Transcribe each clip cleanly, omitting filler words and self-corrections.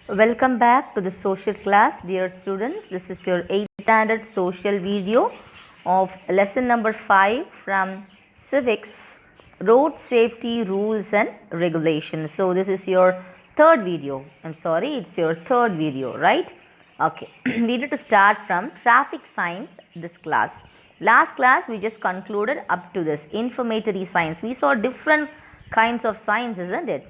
Welcome back to the social class, dear students. This is your 8th standard social video of lesson number 5 from Civics, Road Safety Rules and Regulations. So this is your third video. I'm sorry, it's your third video, right? Okay, we need to start from traffic signs this class. Last class we just concluded up to this informatory signs. We saw different kinds of signs, isn't it?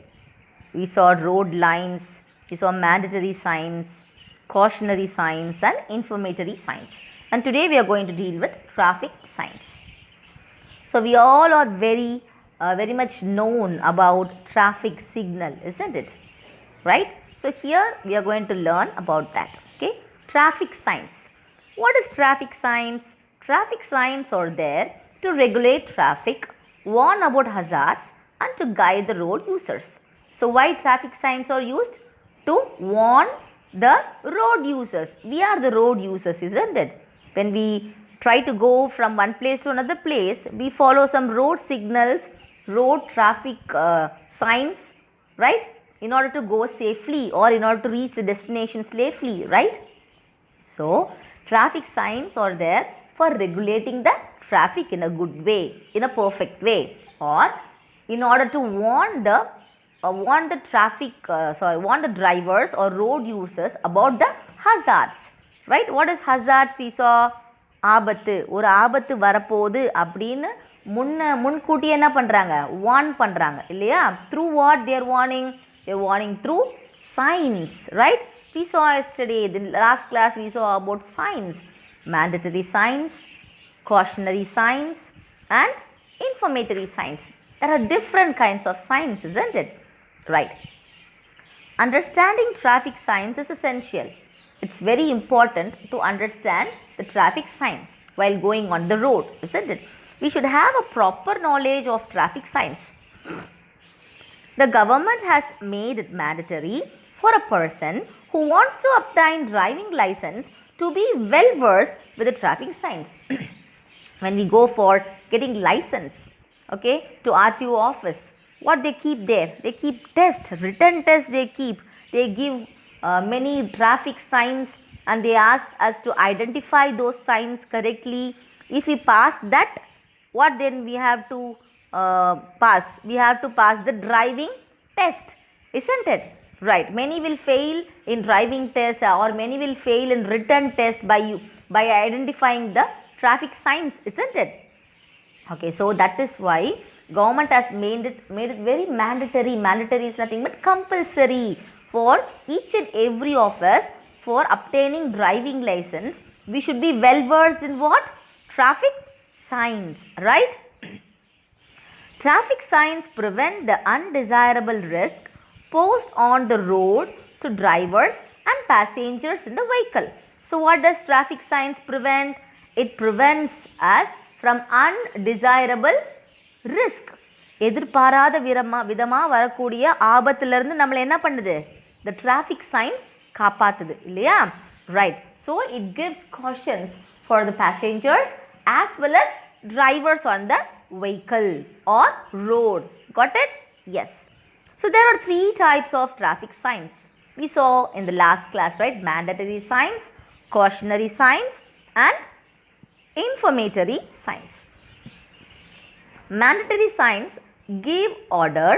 We saw road lines, we saw mandatory signs, cautionary signs and informatory signs. And today we are going to deal with traffic signs. So we all are very much known about traffic signal, isn't it? Right? So here we are going to learn about that. Okay? Traffic signs. What is traffic signs? Traffic signs are there to regulate traffic, warn about hazards and to guide the road users. So why traffic signs are used? To warn the road users. We are the road users, isn't it? When we try to go from one place to another place, we follow some road signals, road traffic signs, right? In order to go safely or in order to reach the destination safely, right? So, traffic signs are there for regulating the traffic in a good way, in a perfect way, or in order to warn the drivers or road users about the hazards, right? What is hazards? We saw ஆபத்து, ஒரு ஆபத்து வரப்போகுது அப்படின்னு முன்கூட்டி என்ன பண்ணுறாங்க, warn பண்ணுறாங்க இல்லையா? Through what they are warning? They are warning through signs, right? We saw yesterday, the last class we saw about signs, mandatory signs, cautionary signs and informatory signs. There are different kinds of signs, isn't it? Right. Understanding traffic signs is essential. It's very important to understand the traffic sign while going on the road, isn't it? We should have a proper knowledge of traffic signs. The government has made it mandatory for a person who wants to obtain driving license to be well versed with the traffic signs. When we go for getting license, okay, to RTO office, what they keep there? They keep test, written test they keep. They give many traffic signs and they ask us to identify those signs correctly. If we pass that, what then we have to pass? We have to pass the driving test, isn't it? Right. Many will fail in driving test or many will fail in written test by identifying the traffic signs, isn't it? Okay, so that is why government has made it very mandatory. Mandatory is nothing but compulsory for each and every of us. For obtaining driving license, we should be well versed in what? Traffic signs, right? Traffic signs prevent the undesirable risk posed on the road to drivers and passengers in the vehicle. So what does traffic signs prevent? It prevents us from undesirable risk. எதிர்பாராத விதமாக வரக்கூடிய ஆபத்திலிருந்து நம்மளை என்ன பண்ணுது? The traffic signs காப்பாத்துது இல்லையா? Right. So it gives cautions for the passengers as well as drivers on the vehicle or road. Got it? Yes. So there are three types of traffic signs. We saw in the last class, right? Mandatory signs, cautionary signs and informatory signs. Mandatory signs give order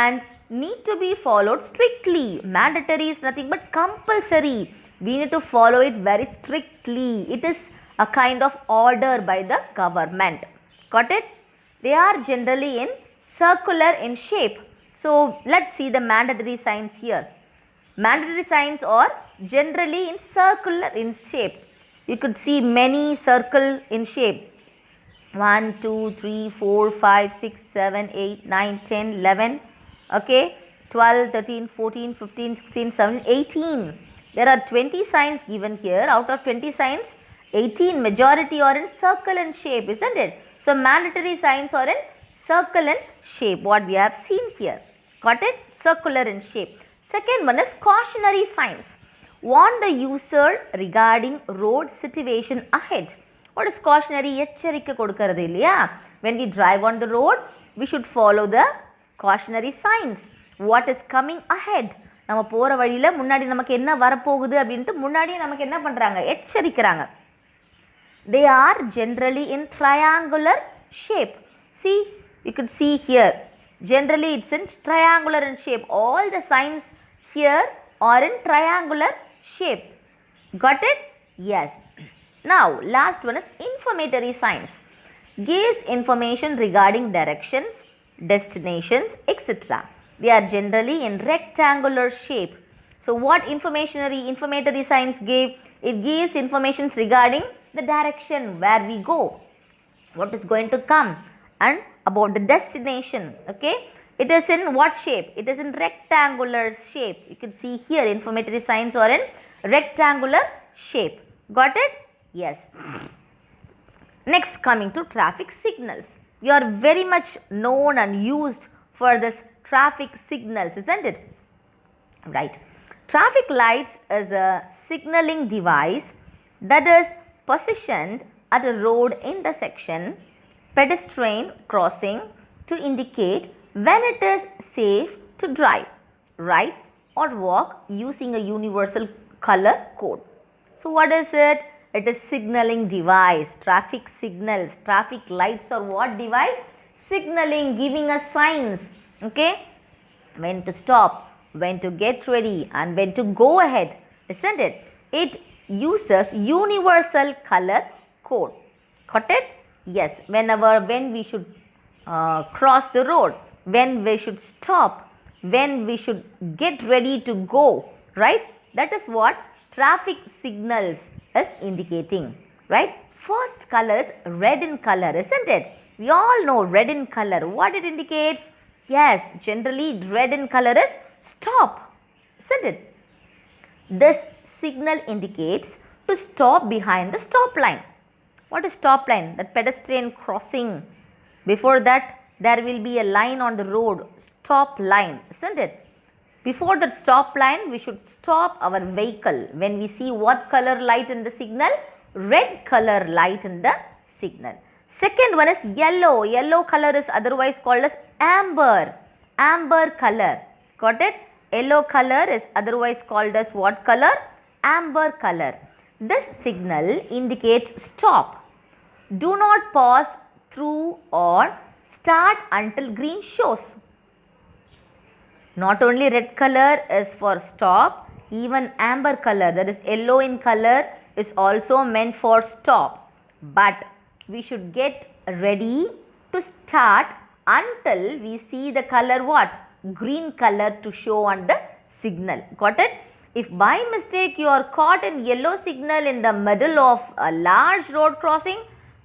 and need to be followed strictly. Mandatory is nothing but compulsory. We need to follow it very strictly. It is a kind of order by the government. Got it? They are generally in circular in shape. So let's see the mandatory signs here. Mandatory signs are generally in circular in shape. You could see many circle in shape. 1, 2, 3, 4, 5, 6, 7, 8, 9, 10, 11, okay, 12, 13, 14, 15, 16, 17, 18. There are 20 signs given here. Out of 20 signs, 18 majority are in circle and shape, isn't it? So mandatory signs are in circle and shape, what we have seen here. Got it? Circular in shape. Second one is cautionary signs. Warn the user regarding road situation ahead. What is cautionary? எச்சரிக்கை கொடுக்கிறது இல்லையா? When we drive on the road, we should follow the cautionary signs. What is coming ahead? நம்ம போகிற வழியில் முன்னாடி நமக்கு என்ன வரப்போகுது அப்படின்ட்டு முன்னாடியே நமக்கு என்ன பண்ணுறாங்க, எச்சரிக்கிறாங்க. They are generally in triangular shape. See, you could see here. Generally, it's in triangular in shape. All the signs here are in triangular shape. Got it? Yes. Now, last one is informatory signs. Gives information regarding directions, destinations, etc. They are generally in rectangular shape. So, what informatory signs give? It gives information regarding the direction where we go, what is going to come, and about the destination. Okay, it is in what shape? It is in rectangular shape. You can see here informatory signs are in rectangular shape. Got it? Yes. Next, coming to traffic signals. You are very much known and used for this traffic signals, isn't it? Right. Traffic lights is a signaling device that is positioned at a road intersection, pedestrian crossing, to indicate when it is safe to drive, ride or walk using a universal color code. So what is it? It is signaling device. Traffic signals, traffic lights are what device? Signaling, giving us signs. Okay, when to stop, when to get ready, and when to go ahead, isn't it? It uses universal color code. Got it? Yes. When we should cross the road, when we should stop, when we should get ready to go, right? That is what traffic signals is indicating, right? First color is red in color, isn't it? We all know red in color. What it indicates? Yes, generally red in color is stop, isn't it? This signal indicates to stop behind the stop line. What is stop line? That pedestrian crossing. Before that, there will be a line on the road, stop line, isn't it? Before that stop line, we should stop our vehicle. When we see what color light in the signal? Red color light in the signal. Second one is yellow. Yellow color is otherwise called as amber. Amber color. Got it? Yellow color is otherwise called as what color? Amber color. This signal indicates stop. Do not pass through or start until green shows. Not only red color is for stop, even amber color, that is yellow in color, is also meant for stop. But we should get ready to start until we see the color what? Green color to show on the signal. Got it? If by mistake you are caught in yellow signal in the middle of a large road crossing,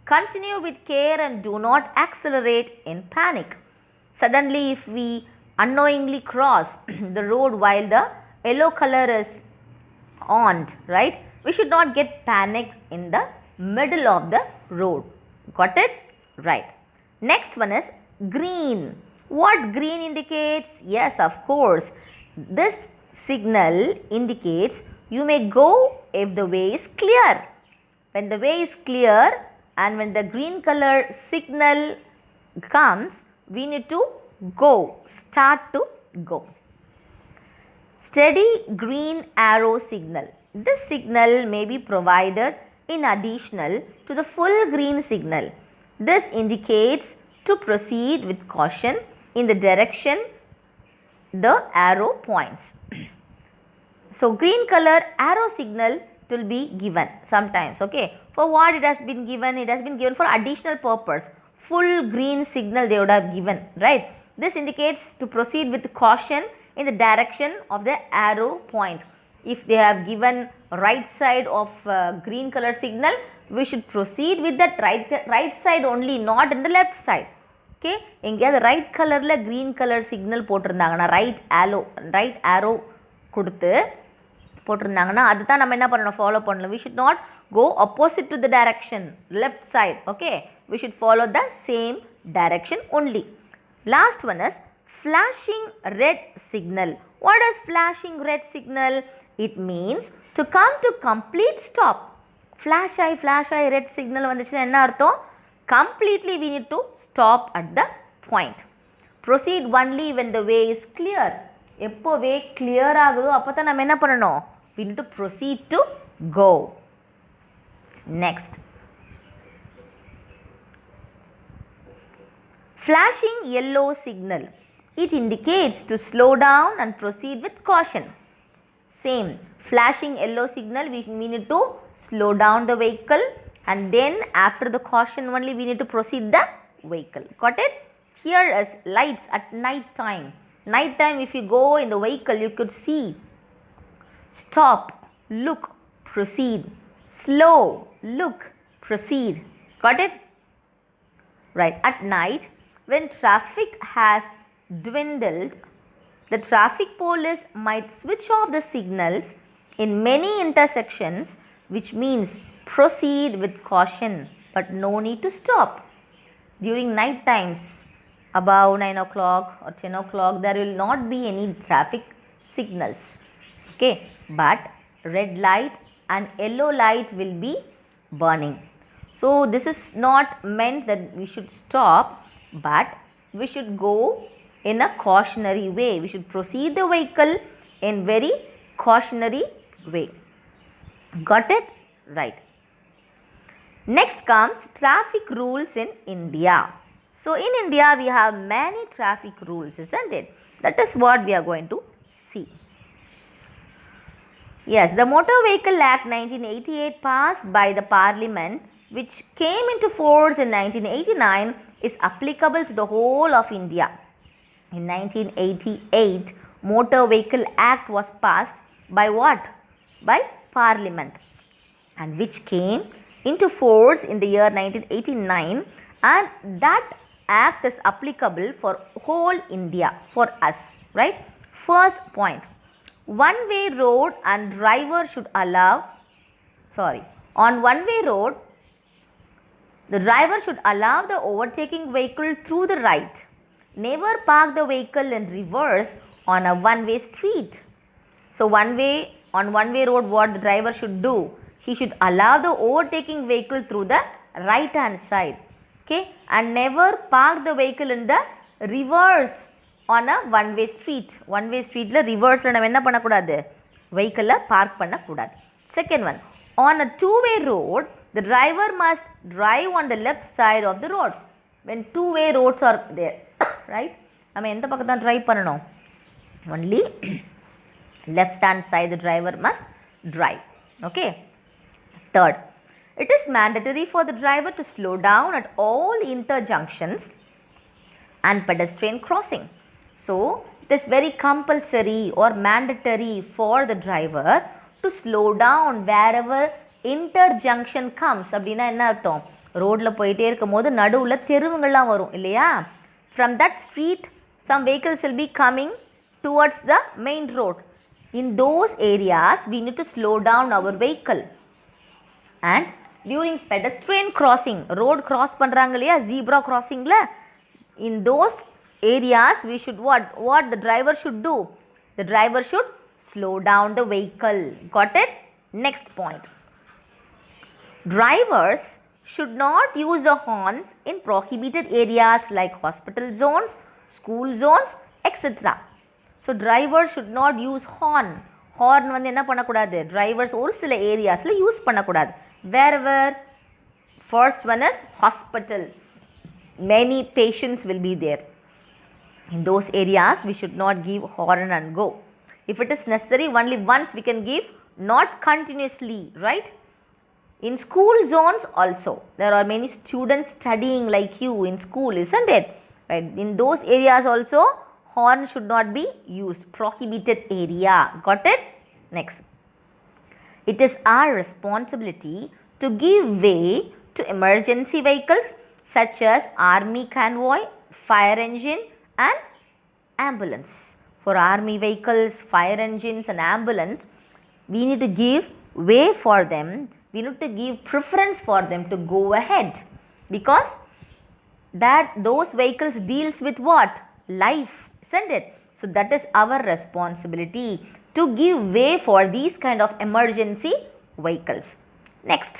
continue with care and do not accelerate in panic. Suddenly, if we unknowingly cross the road while the yellow color is on, right? We should not get panic in the middle of the road. Got it? Right. Next one is green. What green indicates? Yes, of course. This signal indicates you may go if the way is clear. When the way is clear and when the green color signal comes, we need to go, start to go. Steady green arrow signal. This signal may be provided in additional to the full green signal. This indicates to proceed with caution in the direction the arrow points. So green color arrow signal will be given sometimes. Okay, for what it has been given? It has been given for additional purpose. Full green signal they would have given, right? This indicates to proceed with caution in the direction of the arrow point. If they have given right side of green color signal, we should proceed with that right side only, not in the left side. Okay, எங்கேயாவது right கலரில் green colour signal போட்டிருந்தாங்கன்னா right arrow கொடுத்து போட்டிருந்தாங்கன்னா அதுதான் நம்ம என்ன பண்ணணும், follow பண்ணணும். we should not go opposite to the direction, left side. Okay, we should follow the same direction only. Last one is flashing red signal. What is flashing red signal? It means to come to complete stop. flash ஆகி red signal வந்துச்சுன்னா என்ன அர்த்தம்? Completely we need to stop at the point. Proceed only when the way is clear. எப்போவே clear ஆகுதோ அப்போ தான் நம்ம என்ன பண்ணணும்? We need to proceed to go. Next. Flashing yellow signal. It indicates to slow down and proceed with caution. Same. Flashing yellow signal, we need to slow down the vehicle, and then after the caution only we need to proceed the vehicle. Got it? Here is lights at night time. Night time, if you go in the vehicle, you could see stop, look, proceed, slow, look, proceed. Got it? Right. At night, when traffic has dwindled, the traffic police might switch off the signals in many intersections, which means proceed with caution, but no need to stop. During night times, above 9 o'clock or 10 o'clock, there will not be any traffic signals. Okay, but red light and yellow light will be burning. So this is not meant that we should stop, but we should go in a cautionary way. We should proceed the vehicle in very cautionary way. Got it? Right. Next comes traffic rules in India. So in India we have many traffic rules, isn't it? That is what we are going to see. Yes, the Motor Vehicle Act 1988 passed by the Parliament, which came into force in 1989, is applicable to the whole of India. In 1988, Motor Vehicle Act was passed by what? By Parliament, and which came into force in the year 1989, and that act is applicable for whole India, for us, right? First point, one-way road and driver should allow, on one-way road, the driver should allow the overtaking vehicle through the right. Never park the vehicle in reverse on a one-way street. So on one-way road, what the driver should do? He should allow the overtaking vehicle through the right hand side. Okay, and never park the vehicle in the reverse on a one-way street. One-way street la reverse la nam enna panna kudadu? Vehicle la park panna kudadu. Second one, on a two-way road, the driver must drive on the left side of the road. When two-way roads are there, right? நம்ம எந்த பக்கம் தான் drive பண்ணணும்? Only left hand side the driver must drive. Okay. Third, it is mandatory for the driver to slow down at all interjunctions and pedestrian crossing. So it is very compulsory or mandatory for the driver to slow down wherever interjunction comes. அப்படின்னா என்ன அர்த்தம்? ரோட்டில் போயிட்டே இருக்கும் போது நடுவில் தெருவுங்கள்லாம் வரும் இல்லையா? From that street, some vehicles will be coming towards the main road. In those areas, we need to slow down our vehicle. And during pedestrian crossing, road cross பண்றாங்க இல்லையா, zebra crossingல, in those areas we should what the driver should do? The driver should slow down the vehicle. Got it? Next point, drivers should not use the horns in prohibited areas like hospital zones, school zones, etc. So drivers should not use horn. Horn வந்து என்ன பண்ணக்கூடாது? Drivers ஒரு சில ஏரியாஸில் use பண்ணக்கூடாது. Wherever, first one is hospital, many patients will be there. In those areas we should not give horn and go. If it is necessary, only once we can give, not continuously, right? In school zones also, there are many students studying like you in school, isn't it? Right? In those areas also, horn should not be used. Prohibited area. Got it? Next. It is our responsibility to give way to emergency vehicles such as army convoy, fire engine and ambulance. For army vehicles, fire engines and ambulance, we need to give way for them. We need to give preference for them to go ahead, because that those vehicles deals with what? Life, isn't it? So that is our responsibility to give way for these kind of emergency vehicles. Next,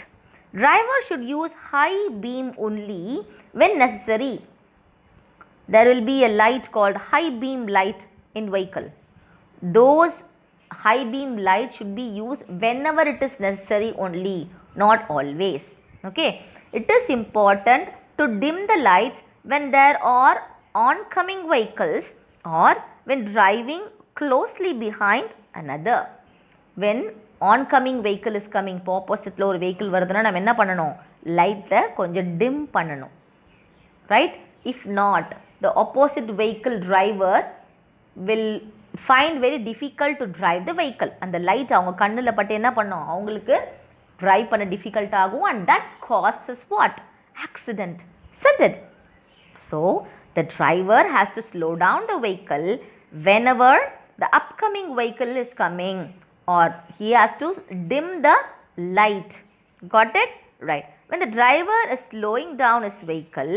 driver should use high beam only when necessary. There will be a light called high beam light in vehicle. those high beam light should be used whenever it is necessary only, not always. Okay, it is important to dim the lights when there are oncoming vehicles or when driving closely behind another. When oncoming vehicle is coming, இப்போ ஆப்போசிட்டில் ஒரு vehicle வருதுன்னா நம்ம என்ன பண்ணணும், லைட்டை கொஞ்சம் dim பண்ணணும், right? If not the opposite vehicle driver will find very difficult to drive the vehicle. அந்த லைட் அவங்க கண்ணில் பட்டு என்ன பண்ணும், அவங்களுக்கு drive பண்ண difficult ஆகும், and that causes what? Accident, isn't it? So the driver has to slow down the vehicle whenever the upcoming vehicle is coming, or he has to dim the light. Got it? Right. When the driver is slowing down his vehicle,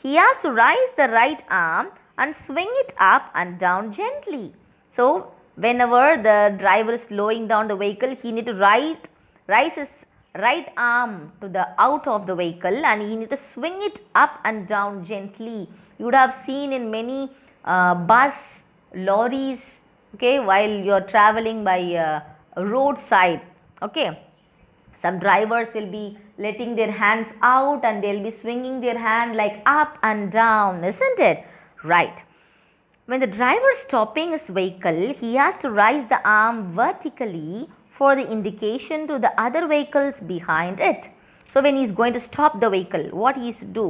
he has to raise the right arm and swing it up and down gently. So whenever the driver is slowing down the vehicle, he need to raise his right arm to the out of the vehicle, and he need to swing it up and down gently. You would have seen in many bus, lorries, okay, while you are traveling by roadside, okay, some drivers will be letting their hands out and they'll be swinging their hand like up and down, isn't it? Right. When the driver is stopping his vehicle, he has to raise the arm vertically for the indication to the other vehicles behind it. So when he is going to stop the vehicle, what he is to do?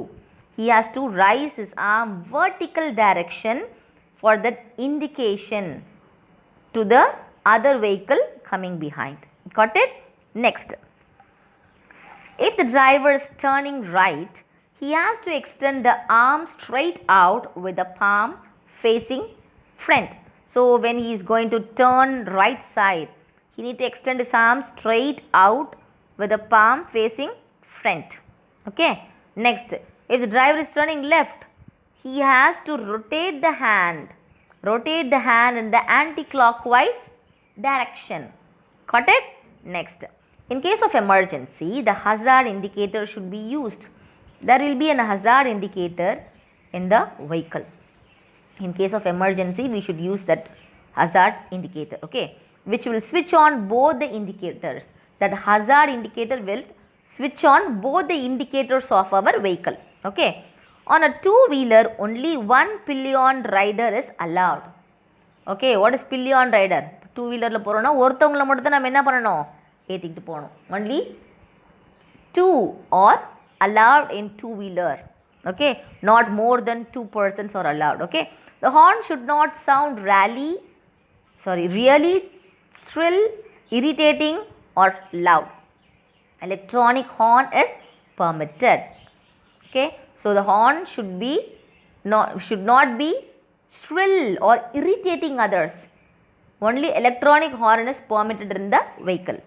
He has to raise his arm vertical direction for that indication to the other vehicle coming behind. Got it? Next, if the driver is turning right, he has to extend the arm straight out with the palm facing front. So when he is going to turn right side, he need to extend his arm straight out with the palm facing front. Okay. Next, if the driver is turning left, he has to rotate the hand in the anti-clockwise direction. Got it? Next, in case of emergency, the hazard indicator should be used. There will be a hazard indicator in the vehicle. In case of emergency, we should use that hazard indicator, okay, which will switch on both the indicators. That hazard indicator will switch on both the indicators of our vehicle. Okay. On a two-wheeler, only one pillion rider is allowed. Okay, what is pillion rider? Two-wheeler போறோம்னா ஒருத்தவங்கள மட்டும் தான் நம்ம என்ன பண்ணணும், ஏத்திட்டு போகணும். Only two are allowed in two-wheeler. Okay, not more than 2 persons are allowed. Okay, the horn should not sound really shrill, irritating or loud. Electronic horn is permitted. Okay, so the horn should not be shrill or irritating others. Only electronic horn is permitted in the vehicle.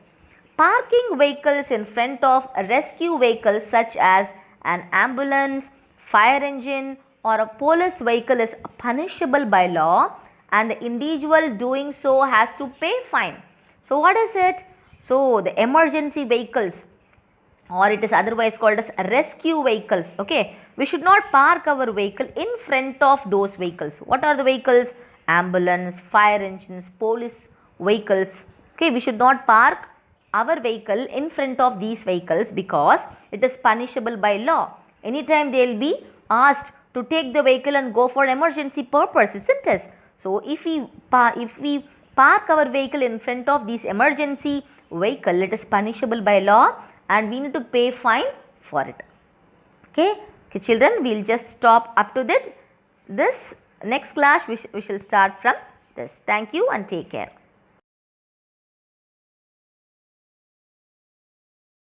Parking vehicles in front of rescue vehicles such as an ambulance, fire engine or a police vehicle is punishable by law, and the individual doing so has to pay fine. So what is it? So the emergency vehicles, or it is otherwise called as rescue vehicles. Okay, we should not park our vehicle in front of those vehicles. What are the vehicles? Ambulance, fire engines, police vehicles. Okay, we should not park our vehicle in front of these vehicles because it is punishable by law. Anytime they will be asked to take the vehicle and go for emergency purpose, isn't it? So if we park our vehicle in front of this emergency vehicle, it is punishable by law and we need to pay fine for it. Okay, children, we will just stop up to this. Next class we shall start from this. Thank you and take care.